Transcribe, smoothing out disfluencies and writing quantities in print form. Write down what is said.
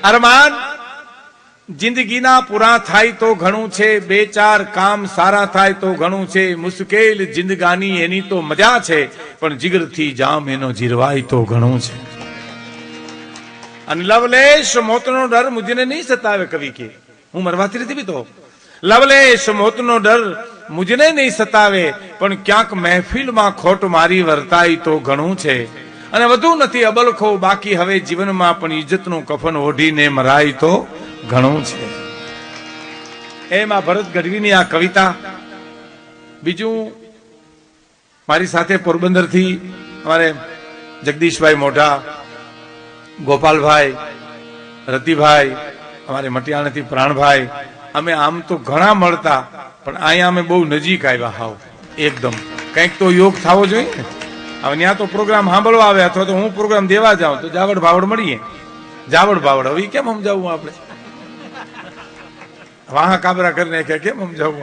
અરમાન જિંદગીના પૂરા થાય તો ઘણું છે, બે ચાર કામ સારા થાય તો ઘણું છે, મુશ્કેલ જિંદગાની એની તો મજા છે, પણ જીગરથી જામ એનો જીરવાય તો ઘણું છે. અને લવલેશ મોતનો ડર મુજને નહીં સતાવે. કવિ કે હું મરવાથી નથી બીતો. લવલેશ મોતનો ડર મુજને નહીં સતાવે, પણ ક્યાંક મહેફિલમાં ખોટ મારી વર્તાય તો ઘણું છે. અને વધુ નથી અબલખો બાકી હવે જીવનમાં, પણ ઇજ્જતનું કફન ઓઢીને મરાય તો ઘણું છે. એમાં ભરત ગઢવીની આ કવિતા. બીજું મારી સાથે પોરબંદરથી અમારે જગદીશભાઈ મોઢા, ગોપાલભાઈ, રતિભાઈ, અમારે મટિયાણાથી પ્રાણભાઈ, અમે આમ તો ઘણા મળતા, પણ અહીંયા અમે બહુ નજીક આવ્યા. હાવ એકદમ કંઈક તો યોગ થવો જોઈએ ને. હવે ત્યાં તો પ્રોગ્રામ સાંભળવા આવે અથવા તો હું પ્રોગ્રામ દેવા જાઉં તો જાવડ ભાવડ મળીએ. જાવડ ભાવડ હવે કેમ સમજાવું આપણે? વાહ કાબરા કરીને કેમ સમજાવું?